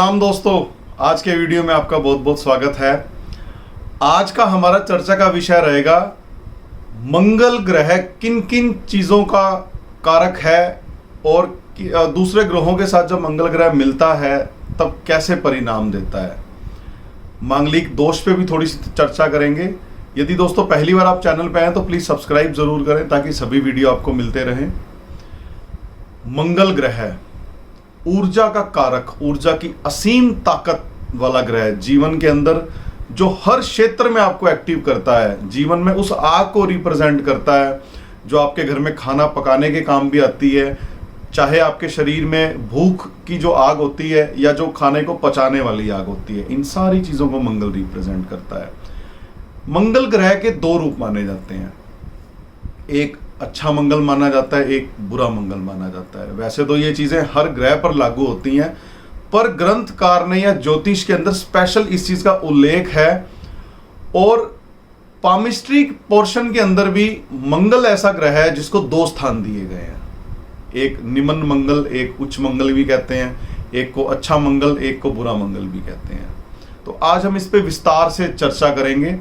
प्रणाम दोस्तों, आज के वीडियो में आपका बहुत बहुत स्वागत है। आज का हमारा चर्चा का विषय रहेगा मंगल ग्रह किन किन चीज़ों का कारक है और दूसरे ग्रहों के साथ जब मंगल ग्रह मिलता है तब कैसे परिणाम देता है। मांगलिक दोष पे भी थोड़ी सी चर्चा करेंगे। यदि दोस्तों पहली बार आप चैनल पे आए तो प्लीज़ सब्सक्राइब ज़रूर करें ताकि सभी वीडियो आपको मिलते रहें। मंगल ग्रह ऊर्जा का कारक, ऊर्जा की असीम ताकत वाला ग्रह, जीवन के अंदर जो हर क्षेत्र में आपको एक्टिव करता है, जीवन में उस आग को रिप्रेजेंट करता है जो आपके घर में खाना पकाने के काम भी आती है, चाहे आपके शरीर में भूख की जो आग होती है या जो खाने को पचाने वाली आग होती है, इन सारी चीज़ों को मंगल रिप्रेजेंट करता है। मंगल ग्रह के दो रूप माने जाते हैं, एक अच्छा मंगल माना जाता है, एक बुरा मंगल माना जाता है। वैसे तो ये चीजें हर ग्रह पर लागू होती हैं, पर ग्रंथकार ने या ज्योतिष के अंदर स्पेशल इस चीज का उल्लेख है। और पामिस्ट्री पोर्शन के अंदर भी मंगल ऐसा ग्रह है जिसको दो स्थान दिए गए हैं, एक निम्न मंगल, एक उच्च मंगल भी कहते हैं, एक को अच्छा मंगल, एक को बुरा मंगल भी कहते हैं। तो आज हम इस पे विस्तार से चर्चा करेंगे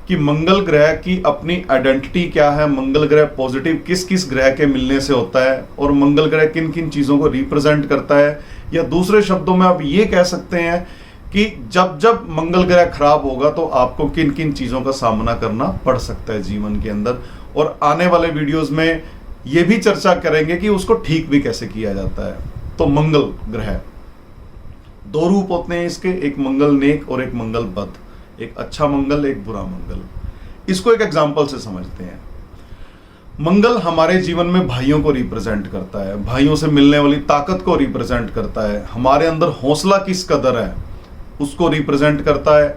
कि मंगल ग्रह की अपनी आइडेंटिटी क्या है, मंगल ग्रह पॉजिटिव किस किस ग्रह के मिलने से होता है और मंगल ग्रह किन किन चीज़ों को रिप्रेजेंट करता है। या दूसरे शब्दों में आप ये कह सकते हैं कि जब जब मंगल ग्रह खराब होगा तो आपको किन किन चीज़ों का सामना करना पड़ सकता है जीवन के अंदर। और आने वाले वीडियोस में ये भी चर्चा करेंगे कि उसको ठीक भी कैसे किया जाता है। तो मंगल ग्रह दो रूप होते हैं इसके, एक मंगल नेक और एक मंगल बद, एक अच्छा मंगल, एक बुरा मंगल। इसको एक एग्जाम्पल से समझते हैं। मंगल हमारे जीवन में भाइयों को रिप्रेजेंट करता है, भाइयों से मिलने वाली ताकत को रिप्रेजेंट करता है, हमारे अंदर हौसला किस कदर है उसको रिप्रेजेंट करता है,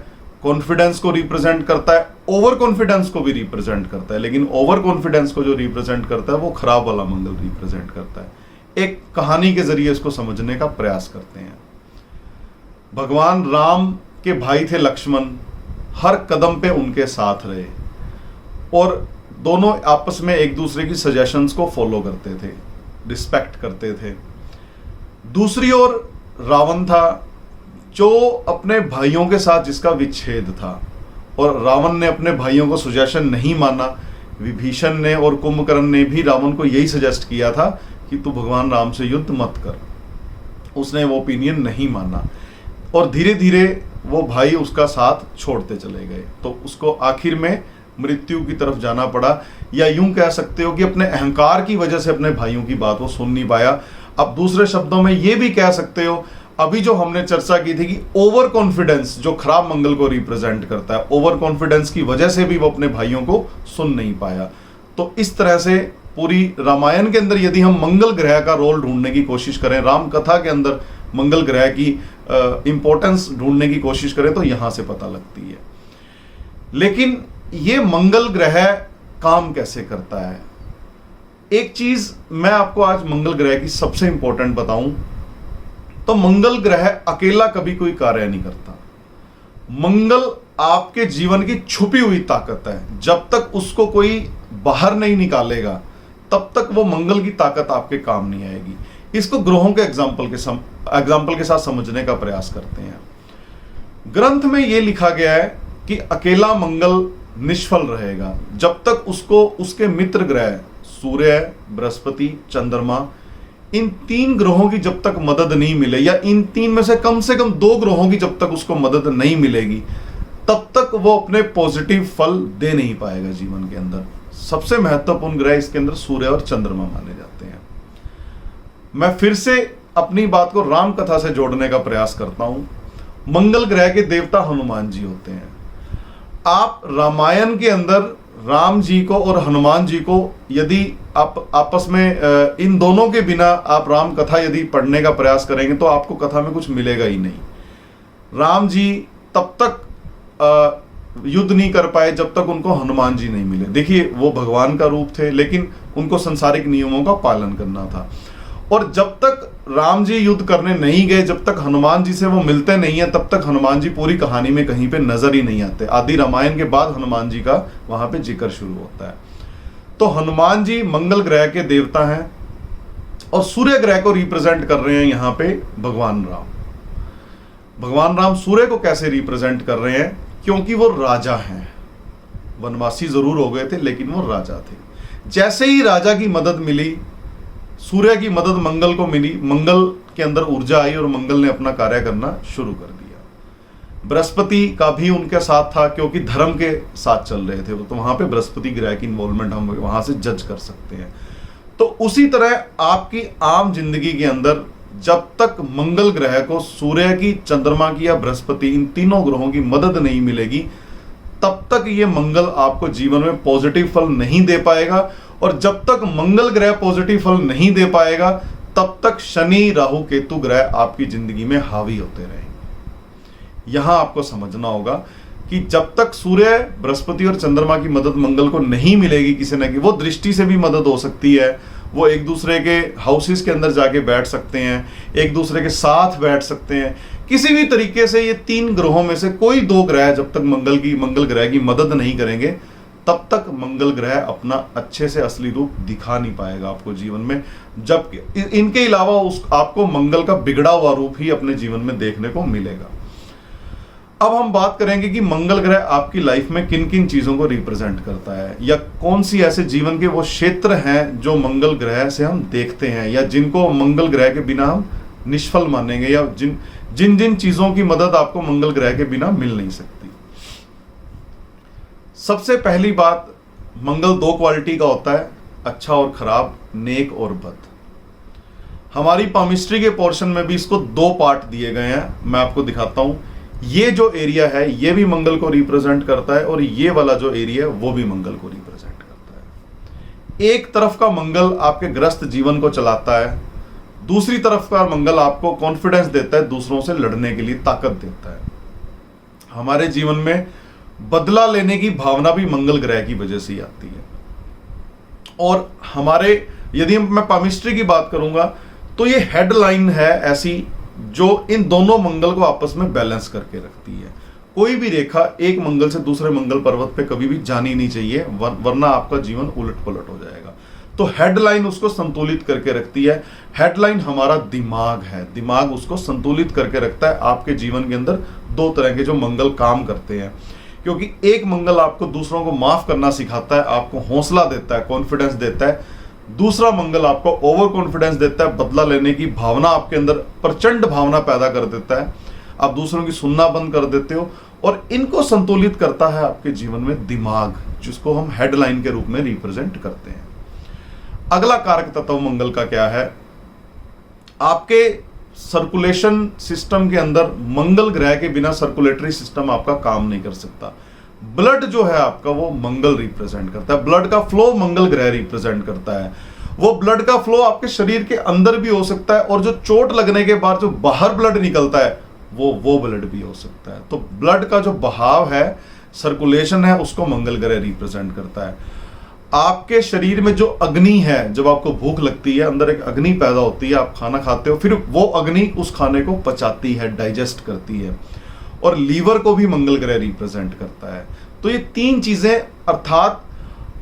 कॉन्फिडेंस को रिप्रेजेंट करता है, ओवर कॉन्फिडेंस को भी रिप्रेजेंट करता है। लेकिन ओवर कॉन्फिडेंस को जो रिप्रेजेंट करता है वो खराब वाला मंगल रिप्रेजेंट करता है। एक कहानी के जरिए इसको समझने का प्रयास करते हैं। भगवान राम के भाई थे लक्ष्मण, हर कदम पे उनके साथ रहे और दोनों आपस में एक दूसरे की सजेशंस को फॉलो करते थे, रिस्पेक्ट करते थे। दूसरी ओर रावण था जो अपने भाइयों के साथ जिसका विच्छेद था, और रावण ने अपने भाइयों को सजेशन नहीं माना। विभीषण ने और कुंभकर्ण ने भी रावण को यही सजेस्ट किया था कि तू भगवान राम से युद्ध मत कर, उसने वो ओपिनियन नहीं माना और धीरे धीरे वो भाई उसका साथ छोड़ते चले गए। तो उसको आखिर में मृत्यु की तरफ जाना पड़ा, या यूं कह सकते हो कि अपने अहंकार की वजह से अपने भाइयों की बात वो सुन नहीं पाया। अब दूसरे शब्दों में ये भी कह सकते हो, अभी जो हमने चर्चा की थी कि ओवर कॉन्फिडेंस जो खराब मंगल को रिप्रेजेंट करता है, ओवर कॉन्फिडेंस की वजह से भी वो अपने भाइयों को सुन नहीं पाया। तो इस तरह से पूरी रामायण के अंदर यदि हम मंगल ग्रह का रोल ढूंढने की कोशिश करें, राम कथा के अंदर मंगल ग्रह की इंपॉर्टेंस ढूंढने की कोशिश करें तो यहां से पता लगती है। लेकिन ये मंगल ग्रह काम कैसे करता है, एक चीज मैं आपको आज मंगल ग्रह की सबसे इंपॉर्टेंट बताऊं तो मंगल ग्रह अकेला कभी कोई कार्य नहीं करता। मंगल आपके जीवन की छुपी हुई ताकत है, जब तक उसको कोई बाहर नहीं निकालेगा तब तक वो मंगल की ताकत आपके काम नहीं आएगी। इसको ग्रहों के एग्जाम्पल के साथ समझने का प्रयास करते हैं। ग्रंथ में यह लिखा गया है कि अकेला मंगल निष्फल रहेगा जब तक उसको उसके मित्र ग्रह सूर्य, बृहस्पति, चंद्रमा, इन तीन ग्रहों की जब तक मदद नहीं मिले, या इन तीन में से कम दो ग्रहों की जब तक उसको मदद नहीं मिलेगी तब तक वो अपने पॉजिटिव फल दे नहीं पाएगा जीवन के अंदर। सबसे महत्वपूर्ण ग्रह इसके अंदर सूर्य और चंद्रमा माने जाते हैं। मैं फिर से अपनी बात को राम कथा से जोड़ने का प्रयास करता हूं। मंगल ग्रह के देवता हनुमान जी होते हैं। आप रामायण के अंदर राम जी को और हनुमान जी को यदि आप आपस में इन दोनों के बिना आप राम कथा यदि पढ़ने का प्रयास करेंगे तो आपको कथा में कुछ मिलेगा ही नहीं। राम जी तब तक युद्ध नहीं कर पाए जब तक उनको हनुमान जी नहीं मिले। देखिए, वो भगवान का रूप थे लेकिन उनको संसारिक नियमों का पालन करना था, और जब तक राम जी युद्ध करने नहीं गए, जब तक हनुमान जी से वो मिलते नहीं है, तब तक हनुमान जी पूरी कहानी में कहीं पे नजर ही नहीं आते। आदि रामायण के बाद हनुमान जी का वहां पे जिक्र शुरू होता है। तो हनुमान जी मंगल ग्रह के देवता हैं और सूर्य ग्रह को रिप्रेजेंट कर रहे हैं यहां पे भगवान राम। भगवान राम सूर्य को कैसे रिप्रेजेंट कर रहे हैं? क्योंकि वो राजा हैं, वनवासी जरूर हो गए थे लेकिन वो राजा थे। जैसे ही राजा की मदद मिली, सूर्य की मदद मंगल को मिली, मंगल के अंदर ऊर्जा आई और मंगल ने अपना कार्य करना शुरू कर दिया। बृहस्पति का भी उनके साथ था क्योंकि धर्म के साथ चल रहे थे, तो वहां पे बृहस्पति ग्रह की इन्वॉल्वमेंट हम वहां से जज कर सकते हैं। तो उसी तरह आपकी आम जिंदगी के अंदर जब तक मंगल ग्रह को सूर्य की, चंद्रमा की या बृहस्पति, इन तीनों ग्रहों की मदद नहीं मिलेगी, तब तक ये मंगल आपको जीवन में पॉजिटिव फल नहीं दे पाएगा। और जब तक मंगल ग्रह पॉजिटिव फल नहीं दे पाएगा, तब तक शनि, राहु, केतु ग्रह आपकी जिंदगी में हावी होते रहेंगे। यहां आपको समझना होगा कि जब तक सूर्य, बृहस्पति और चंद्रमा की मदद मंगल को नहीं मिलेगी किसी न, वो दृष्टि से भी मदद हो सकती है, वो एक दूसरे के हाउसेस के अंदर जाके बैठ सकते हैं, एक दूसरे के साथ बैठ सकते हैं, किसी भी तरीके से ये तीन ग्रहों में से कोई दो ग्रह जब तक मंगल ग्रह की मदद नहीं करेंगे, तब तक मंगल ग्रह अपना अच्छे से असली रूप दिखा नहीं पाएगा आपको जीवन में। जब इनके अलावा आपको मंगल का बिगड़ा हुआ रूप ही अपने जीवन में देखने को मिलेगा। अब हम बात करेंगे कि मंगल ग्रह आपकी लाइफ में किन किन चीजों को रिप्रेजेंट करता है, या कौन सी ऐसे जीवन के वो क्षेत्र हैं जो मंगल ग्रह से हम देखते हैं, या जिनको मंगल ग्रह के बिना हम निष्फल मानेंगे, या जिन जिन चीजों की मदद आपको मंगल ग्रह के बिना मिल नहीं सकती। सबसे पहली बात, मंगल दो क्वालिटी का होता है, अच्छा और खराब, नेक और बद। हमारी पामिस्ट्री के पोर्शन में भी इसको दो पार्ट दिए गए हैं, मैं आपको दिखाता हूं। ये जो एरिया है ये भी मंगल को रिप्रेजेंट करता है, और ये वाला जो एरिया है वो भी मंगल को रिप्रेजेंट करता है। एक तरफ का मंगल आपके ग्रस्त जीवन को चलाता है, दूसरी तरफ का मंगल आपको कॉन्फिडेंस देता है, दूसरों से लड़ने के लिए ताकत देता है। हमारे जीवन में बदला लेने की भावना भी मंगल ग्रह की वजह से ही आती है। और हमारे, यदि मैं पामिस्ट्री की बात करूंगा तो ये हेडलाइन है ऐसी जो इन दोनों मंगल को आपस में बैलेंस करके रखती है। कोई भी रेखा एक मंगल से दूसरे मंगल पर्वत पे कभी भी जानी नहीं चाहिए, वरना आपका जीवन उलट पुलट हो जाएगा। तो हेडलाइन उसको संतुलित करके रखती है। हेडलाइन हमारा दिमाग है, दिमाग उसको संतुलित करके रखता है। आपके जीवन के अंदर दो तरह के जो मंगल काम करते हैं, क्योंकि एक मंगल आपको दूसरों को माफ करना सिखाता है, आपको हौसला देता है, कॉन्फिडेंस देता है। दूसरा मंगल आपको ओवर कॉन्फिडेंस देता है, बदला लेने की भावना आपके अंदर, प्रचंड भावना पैदा कर देता है। आप दूसरों की सुनना बंद कर देते हो, और इनको संतुलित करता है आपके जीवन में दिमाग, जिसको हम हेडलाइन के रूप में रिप्रेजेंट करते हैं। अगला कारक तत्व मंगल का क्या है? आपके सर्कुलेशन सिस्टम के अंदर मंगल ग्रह के बिना सर्कुलेटरी सिस्टम आपका काम नहीं कर सकता। ब्लड जो है आपका, वो मंगल रिप्रेजेंट करता है। ब्लड का फ्लो मंगल ग्रह रिप्रेजेंट करता है। वो ब्लड का फ्लो आपके शरीर के अंदर भी हो सकता है, और जो चोट लगने के बाद जो बाहर ब्लड निकलता है वो ब्लड भी हो सकता है। तो ब्लड का जो बहाव है, सर्कुलेशन है, उसको मंगल ग्रह रिप्रेजेंट करता है। आपके शरीर में जो अग्नि है, जब आपको भूख लगती है, अंदर एक अग्नि पैदा होती है, आप खाना खाते हो, फिर वो अग्नि उस खाने को पचाती है, डाइजेस्ट करती है। और लीवर को भी मंगल ग्रह रिप्रेजेंट करता है। तो ये तीन चीजें, अर्थात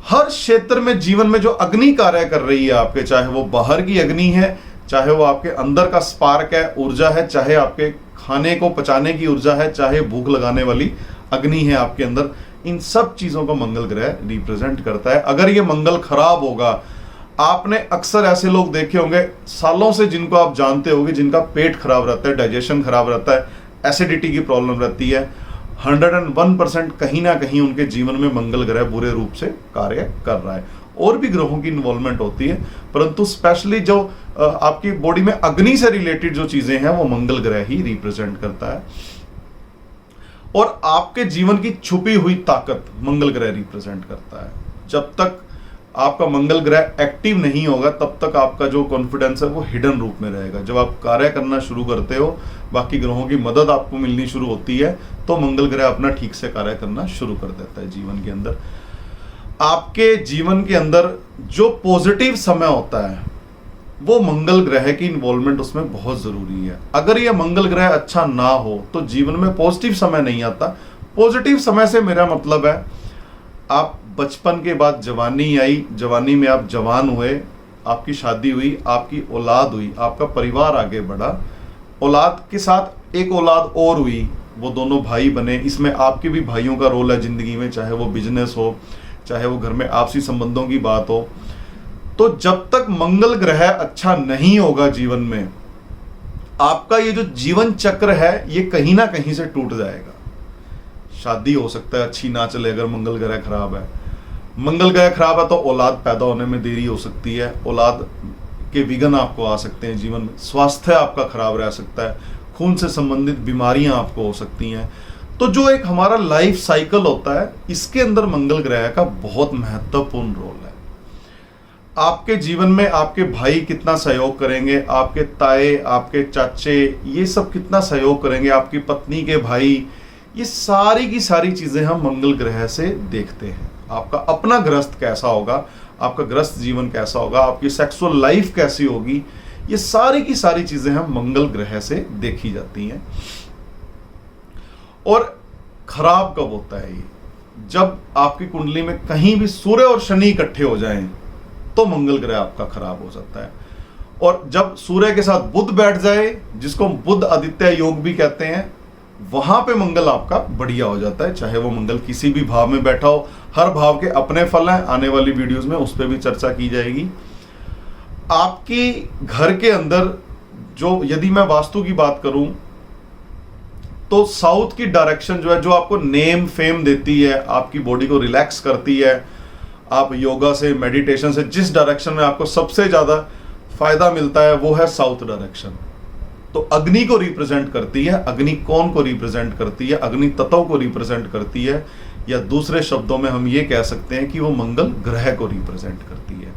हर क्षेत्र में जीवन में जो अग्नि कार्य कर रही है आपके, चाहे वो बाहर की अग्नि है, चाहे वो आपके अंदर का स्पार्क है, ऊर्जा है, चाहे आपके खाने को पचाने की ऊर्जा है, चाहे भूख लगाने वाली अग्नि है आपके अंदर, इन सब चीजों को मंगल ग्रह रिप्रेजेंट करता है। अगर ये मंगल खराब होगा, आपने अक्सर ऐसे लोग देखे होंगे सालों से, जिनको आप जानते होंगे, जिनका पेट खराब रहता है, डाइजेशन खराब रहता है, एसिडिटी की प्रॉब्लम रहती है, 101% कहीं ना कहीं उनके जीवन में मंगल ग्रह बुरे रूप से कार्य कर रहा है। और भी ग्रहों की इन्वॉल्वमेंट होती है, परंतु स्पेशली जो आपकी बॉडी में अग्नि से रिलेटेड जो चीजें हैं, वो मंगल ग्रह ही रिप्रेजेंट करता है। और आपके जीवन की छुपी हुई ताकत मंगल ग्रह रिप्रेजेंट करता है। जब तक आपका मंगल ग्रह एक्टिव नहीं होगा, तब तक आपका जो कॉन्फिडेंस है वो हिडन रूप में रहेगा। जब आप कार्य करना शुरू करते हो, बाकी ग्रहों की मदद आपको मिलनी शुरू होती है, तो मंगल ग्रह अपना ठीक से कार्य करना शुरू कर देता है जीवन के अंदर। आपके जीवन के अंदर जो पॉजिटिव समय होता है, वो मंगल ग्रह की इन्वॉल्वमेंट उसमें बहुत जरूरी है। अगर ये मंगल ग्रह अच्छा ना हो, तो जीवन में पॉजिटिव समय नहीं आता। पॉजिटिव समय से मेरा मतलब है, आप बचपन के बाद जवानी आई, जवानी में आप जवान हुए, आपकी शादी हुई, आपकी औलाद हुई, आपका परिवार आगे बढ़ा, औलाद के साथ एक औलाद और हुई, वो दोनों भाई बने, इसमें आपके भी भाइयों का रोल है जिंदगी में, चाहे वो बिजनेस हो, चाहे वो घर में आपसी संबंधों की बात हो। तो जब तक मंगल ग्रह अच्छा नहीं होगा जीवन में, आपका ये जो जीवन चक्र है ये कहीं ना कहीं से टूट जाएगा। शादी हो सकता है अच्छी ना चले अगर मंगल ग्रह खराब है। मंगल ग्रह खराब है तो औलाद पैदा होने में देरी हो सकती है, औलाद के विघ्न आपको आ सकते हैं जीवन में, स्वास्थ्य आपका खराब रह सकता है, खून से संबंधित बीमारियां आपको हो सकती हैं। तो जो एक हमारा लाइफ साइकिल होता है, इसके अंदर मंगल ग्रह का बहुत महत्वपूर्ण रोल है। आपके जीवन में आपके भाई कितना सहयोग करेंगे, आपके ताए, आपके चाचे, ये सब कितना सहयोग करेंगे, आपकी पत्नी के भाई, ये सारी की सारी चीजें हम मंगल ग्रह से देखते हैं। आपका अपना गृहस्थ कैसा होगा, आपका गृहस्थ जीवन कैसा होगा, आपकी सेक्सुअल लाइफ कैसी होगी, ये सारी की सारी चीजें हम मंगल ग्रह से देखी जाती हैं। और खराब कब होता है ये? जब आपकी कुंडली में कहीं भी सूर्य और शनि इकट्ठे हो जाएं तो मंगल ग्रह आपका खराब हो जाता है। और जब सूर्य के साथ बुध बैठ जाए, जिसको हम बुध आदित्य योग भी कहते हैं, वहां पे मंगल आपका बढ़िया हो जाता है। चाहे वो मंगल किसी भी भाव में बैठा हो, हर भाव के अपने फल हैं, आने वाली वीडियोस में उस पर भी चर्चा की जाएगी। आपकी घर के अंदर जो, यदि मैं वास्तु की बात करूं तो साउथ की डायरेक्शन जो है, जो आपको नेम फेम देती है, आपकी बॉडी को रिलैक्स करती है, आप योगा से, मेडिटेशन से जिस डायरेक्शन में आपको सबसे ज्यादा फायदा मिलता है वो है साउथ डायरेक्शन। तो अग्नि को रिप्रेजेंट करती है, अग्नि कौन को रिप्रेजेंट करती है, अग्नि तत्व को रिप्रेजेंट करती है, या दूसरे शब्दों में हम ये कह सकते हैं कि वो मंगल ग्रह को रिप्रेजेंट करती है।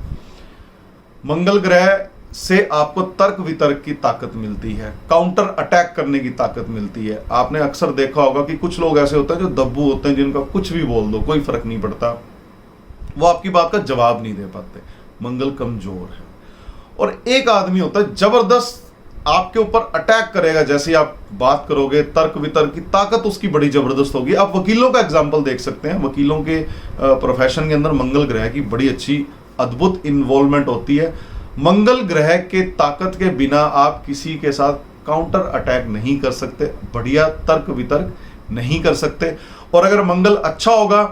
मंगल ग्रह से आपको तर्क वितर्क की ताकत मिलती है, काउंटर अटैक करने की ताकत मिलती है। आपने अक्सर देखा होगा कि कुछ लोग ऐसे होते हैं जो दब्बू होते हैं, जिनका कुछ भी बोल दो कोई फर्क नहीं पड़ता, वो आपकी बात का जवाब नहीं दे पाते, मंगल कमजोर है। और एक आदमी होता है जबरदस्त आपके ऊपर अटैक करेगा, जैसे ही आप बात करोगे, तर्क वितर्क की ताकत उसकी बड़ी जबरदस्त होगी। आप वकीलों का एग्जाम्पल देख सकते हैं, वकीलों के प्रोफेशन के अंदर मंगल ग्रह की बड़ी अच्छी अद्भुत इन्वॉल्वमेंट होती है। मंगल ग्रह के ताकत के बिना आप किसी के साथ काउंटर अटैक नहीं कर सकते, बढ़िया तर्क वितर्क नहीं कर सकते। और अगर मंगल अच्छा होगा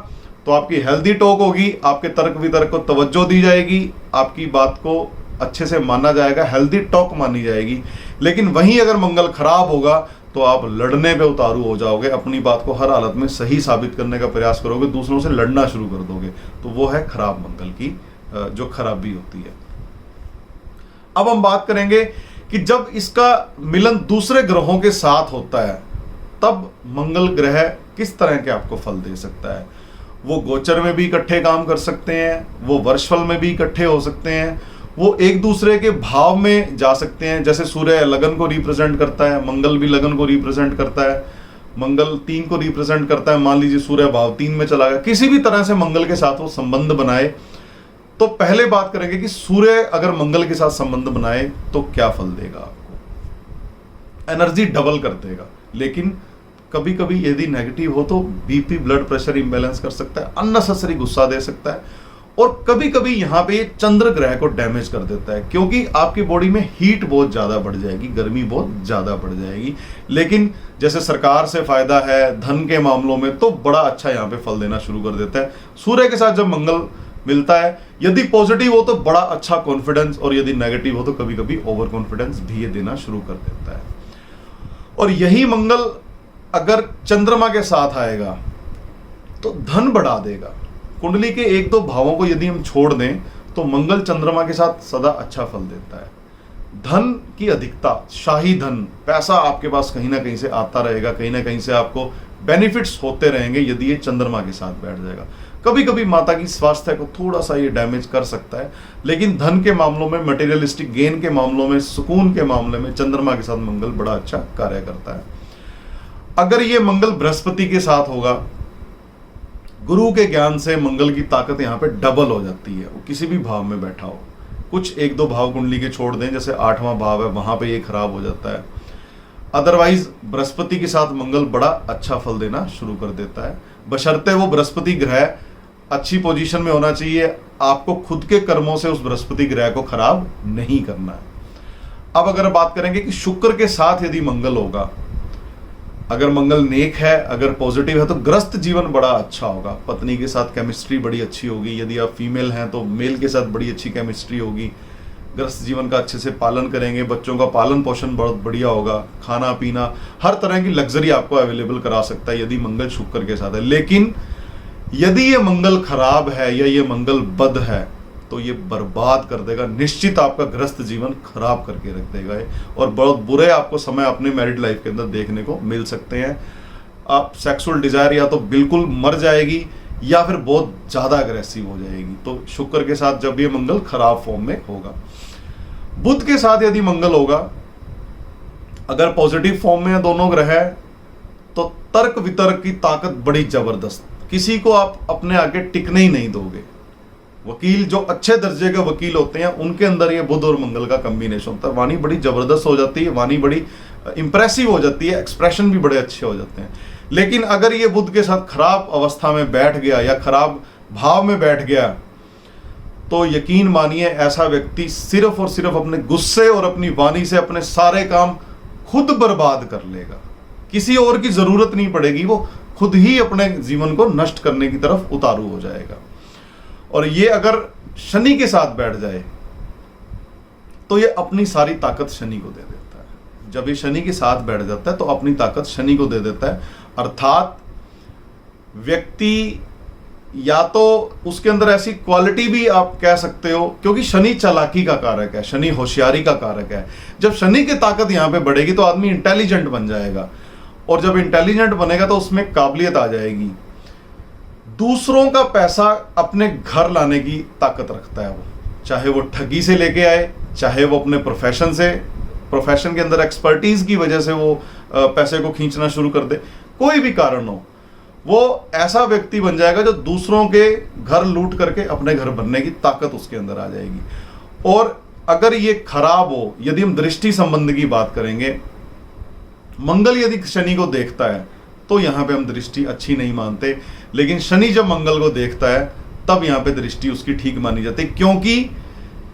तो आपकी हेल्दी टॉक होगी, आपके तर्क वितर्क को तवज्जो दी जाएगी, आपकी बात को अच्छे से माना जाएगा, हेल्दी टॉक मानी जाएगी। लेकिन वहीं अगर मंगल खराब होगा तो आप लड़ने पे उतारू हो जाओगे, अपनी बात को हर हालत में सही साबित करने का प्रयास करोगे, दूसरों से लड़ना शुरू कर दोगे। तो वो है खराब मंगल की जो खराबी होती है। अब हम बात करेंगे कि जब इसका मिलन दूसरे ग्रहों के साथ होता है तब मंगल ग्रह किस तरह के आपको फल दे सकता है। वो गोचर में भी इकट्ठे काम कर सकते हैं, वो वर्षफल में भी इकट्ठे हो सकते हैं, वो एक दूसरे के भाव में जा सकते हैं। जैसे सूर्य लगन को रिप्रेजेंट करता है, मंगल भी लगन को रिप्रेजेंट करता है, मंगल 3 को रिप्रेजेंट करता है। मान लीजिए सूर्य भाव 3 में चला गया, किसी भी तरह से मंगल के साथ वो संबंध बनाए। तो पहले बात करेंगे कि सूर्य अगर मंगल के साथ संबंध बनाए तो क्या फल देगा आपको। एनर्जी डबल कर देगा, लेकिन कभी कभी यदि नेगेटिव हो तो बीपी ब्लड प्रेशर इंबैलेंस कर सकता है, अननेसेसरी गुस्सा दे सकता है, और कभी कभी यहां पे चंद्र ग्रह को डैमेज कर देता है, क्योंकि आपकी बॉडी में हीट बहुत ज्यादा बढ़ जाएगी, गर्मी बहुत ज्यादा बढ़ जाएगी। लेकिन जैसे सरकार से फायदा है, धन के मामलों में तो बड़ा अच्छा यहां पे फल देना शुरू कर देता है। सूर्य के साथ जब मंगल मिलता है, यदि पॉजिटिव हो तो बड़ा अच्छा कॉन्फिडेंस, और यदि नेगेटिव हो तो कभी कभी ओवर कॉन्फिडेंस भी ये देना शुरू कर देता है। और यही मंगल अगर चंद्रमा के साथ आएगा तो धन बढ़ा देगा। कुंडली के 1-2 भावों को यदि हम छोड़ दें तो मंगल चंद्रमा के साथ सदा अच्छा फल देता है। धन की अधिकता, शाही धन, पैसा आपके पास कहीं ना कहीं से आता रहेगा, कहीं ना कहीं से आपको बेनिफिट्स होते रहेंगे यदि ये चंद्रमा के साथ बैठ जाएगा। कभी कभी माता की स्वास्थ्य को थोड़ा सा ये डैमेज कर सकता है, लेकिन धन के मामलों में, मटेरियलिस्टिक गेन के मामलों में, सुकून के मामले में चंद्रमा के साथ मंगल बड़ा अच्छा कार्य करता है। अगर ये मंगल बृहस्पति के साथ होगा, गुरु के ज्ञान से मंगल की ताकत यहाँ पे डबल हो जाती है, वो किसी भी भाव में बैठा हो। कुछ 1-2 भाव कुंडली के छोड़ दें, जैसे 8वां भाव है वहां पे ये खराब हो जाता है। अदरवाइज बृहस्पति के साथ मंगल बड़ा अच्छा फल देना शुरू कर देता है, बशर्ते वो बृहस्पति ग्रह अच्छी पोजीशन में होना चाहिए। आपको खुद के कर्मों से उस बृहस्पति ग्रह को खराब नहीं करना है। अब अगर बात करेंगे कि शुक्र के साथ यदि मंगल होगा अगर मंगल नेक है, अगर पॉजिटिव है, तो गृहस्थ जीवन बड़ा अच्छा होगा। पत्नी के साथ केमिस्ट्री बड़ी अच्छी होगी। यदि आप फीमेल हैं तो मेल के साथ बड़ी अच्छी केमिस्ट्री होगी। गृहस्थ जीवन का अच्छे से पालन करेंगे, बच्चों का पालन पोषण बहुत बढ़िया होगा। खाना पीना हर तरह की लग्जरी आपको अवेलेबल करा सकता है यदि मंगल शुक्र के साथ है। लेकिन यदि ये मंगल खराब है या ये मंगल बद है तो ये बर्बाद कर देगा, निश्चित आपका गृहस्थ जीवन खराब करके रख देगा ये। और बहुत बुरे आपको समय अपने मैरिड लाइफ के अंदर देखने को मिल सकते हैं। आप सेक्सुअल डिजायर या तो बिल्कुल मर जाएगी या फिर बहुत ज्यादा अग्रेसिव हो जाएगी। तो शुक्र के साथ जब ये मंगल खराब फॉर्म में होगा। बुध के साथ यदि मंगल होगा, अगर पॉजिटिव फॉर्म में दोनों ग्रह है, तो तर्क वितर्क की ताकत बड़ी जबरदस्त। किसी को आप अपने आगे टिकने ही नहीं दोगे। वकील जो अच्छे दर्जे के वकील होते हैं उनके अंदर ये बुध और मंगल का कॉम्बिनेशन होता है। वाणी बड़ी जबरदस्त हो जाती है, वाणी बड़ी इंप्रेसिव हो जाती है, एक्सप्रेशन भी बड़े अच्छे हो जाते हैं। लेकिन अगर ये बुध के साथ खराब अवस्था में बैठ गया या खराब भाव में बैठ गया तो यकीन मानिए ऐसा व्यक्ति सिर्फ और सिर्फ अपने गुस्से और अपनी वाणी से अपने सारे काम खुद बर्बाद कर लेगा। किसी और की जरूरत नहीं पड़ेगी, वो खुद ही अपने जीवन को नष्ट करने की तरफ उतारू हो जाएगा। और ये अगर शनि के साथ बैठ जाए तो ये अपनी सारी ताकत शनि को दे देता है। जब ये शनि के साथ बैठ जाता है तो अपनी ताकत शनि को दे देता है। अर्थात व्यक्ति या तो उसके अंदर ऐसी क्वालिटी भी आप कह सकते हो, क्योंकि शनि चालाकी का कारक है, शनि होशियारी का कारक है। जब शनि की ताकत यहां पे बढ़ेगी तो आदमी इंटेलिजेंट बन जाएगा, और जब इंटेलिजेंट बनेगा तो उसमें काबिलियत आ जाएगी। दूसरों का पैसा अपने घर लाने की ताकत रखता है वो, चाहे वो ठगी से लेके आए, चाहे वो अपने प्रोफेशन के अंदर एक्सपर्टीज की वजह से वो पैसे को खींचना शुरू कर दे, कोई भी कारण हो, वो ऐसा व्यक्ति बन जाएगा जो दूसरों के घर लूट करके अपने घर बनने की ताकत उसके अंदर आ जाएगी। और अगर ये खराब हो, यदि हम दृष्टि संबंध की बात करेंगे, मंगल यदि शनि को देखता है तो यहां पे हम दृष्टि अच्छी नहीं मानते, लेकिन शनि जब मंगल को देखता है तब यहां पे दृष्टि उसकी ठीक मानी जाती है, क्योंकि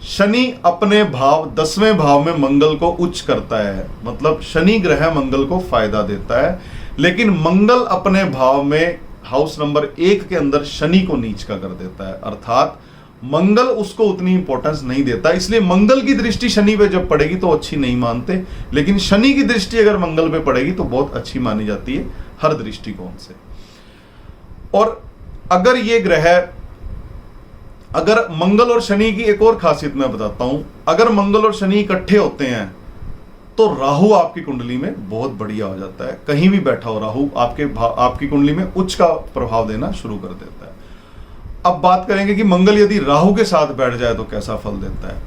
शनि अपने भाव 10वें भाव में मंगल को उच्च करता है। मतलब शनि ग्रह मंगल को फायदा देता है, लेकिन मंगल अपने भाव में हाउस नंबर 1 के अंदर शनि को नीच का कर देता है। अर्थात मंगल उसको उतनी इंपॉर्टेंस नहीं देता, इसलिए मंगल की दृष्टि शनि पे जब पड़ेगी तो अच्छी नहीं मानते, लेकिन शनि की दृष्टि अगर मंगल पे पड़ेगी तो बहुत अच्छी मानी जाती है हर दृष्टिकोण से। और अगर ये ग्रह, अगर मंगल और शनि की एक और खासियत मैं बताता हूं, अगर मंगल और शनि इकट्ठे होते हैं तो राहु आपकी कुंडली में बहुत बढ़िया हो जाता है। कहीं भी बैठा हो राहु आपकी कुंडली में उच्च का प्रभाव देना शुरू कर देता है। अब बात करेंगे कि मंगल यदि राहु के साथ बैठ जाए तो कैसा फल देता है।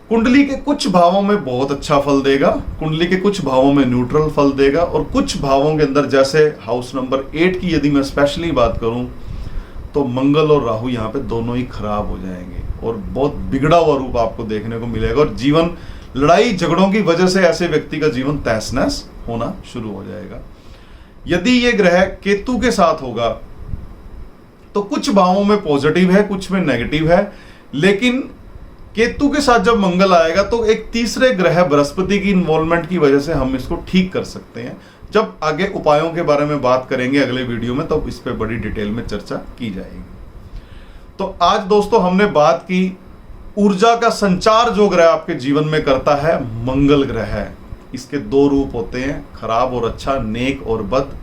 कुंडली के कुछ भावों में बहुत अच्छा फल देगा, कुंडली के कुछ भावों में न्यूट्रल फल देगा, और कुछ भावों के अंदर, जैसे हाउस नंबर 8 की यदि मैं स्पेशली बात करूं तो मंगल और राहु यहाँ पे दोनों ही खराब हो जाएंगे और बहुत बिगड़ा हुआ रूप आपको देखने को मिलेगा, और जीवन लड़ाई झगड़ों की वजह से ऐसे व्यक्ति का जीवन तहस नहस होना शुरू हो जाएगा। यदि ये ग्रह केतु के साथ होगा तो कुछ भावों में पॉजिटिव है, कुछ में नेगेटिव है, लेकिन केतु के साथ जब मंगल आएगा तो एक तीसरे ग्रह बृहस्पति की इन्वॉल्वमेंट की वजह से हम इसको ठीक कर सकते हैं। जब आगे उपायों के बारे में बात करेंगे अगले वीडियो में, तब इस पे बड़ी डिटेल में चर्चा की जाएगी। तो आज दोस्तों हमने बात की ऊर्जा का संचार जो ग्रह आपके जीवन में करता है, मंगल ग्रह है। इसके 2 रूप होते हैं, खराब और अच्छा, नेक और बद।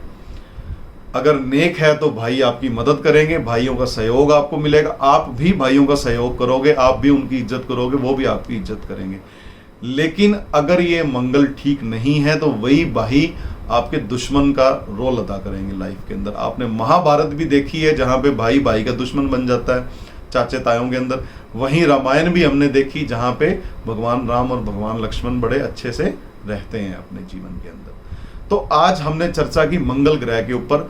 अगर नेक है तो भाई आपकी मदद करेंगे, भाइयों का सहयोग आपको मिलेगा, आप भी भाइयों का सहयोग करोगे, आप भी उनकी इज्जत करोगे, वो भी आपकी इज्जत करेंगे। लेकिन अगर ये मंगल ठीक नहीं है तो वही भाई आपके दुश्मन का रोल अदा करेंगे लाइफ के अंदर। आपने महाभारत भी देखी है जहां पे भाई भाई का दुश्मन बन जाता है, चाचे तायों के अंदर। वहीं रामायण भी हमने देखी जहां पे भगवान राम और भगवान लक्ष्मण बड़े अच्छे से रहते हैं अपने जीवन के अंदर। तो आज हमने चर्चा की मंगल ग्रह के ऊपर।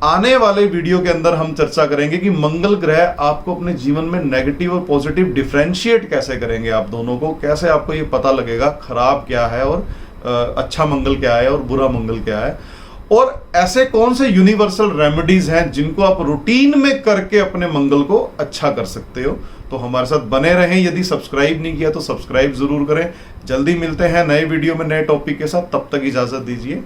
आने वाले वीडियो के अंदर हम चर्चा करेंगे कि मंगल ग्रह आपको अपने जीवन में नेगेटिव और पॉजिटिव डिफरेंशिएट कैसे करेंगे, आप दोनों को कैसे आपको ये पता लगेगा खराब क्या है और अच्छा मंगल क्या है और बुरा मंगल क्या है, और ऐसे कौन से यूनिवर्सल रेमेडीज हैं जिनको आप रूटीन में करके अपने मंगल को अच्छा कर सकते हो। तो हमारे साथ बने रहें। यदि सब्सक्राइब नहीं किया तो सब्सक्राइब जरूर करें। जल्दी मिलते हैं नए वीडियो में नए टॉपिक के साथ, तब तक इजाजत दीजिए।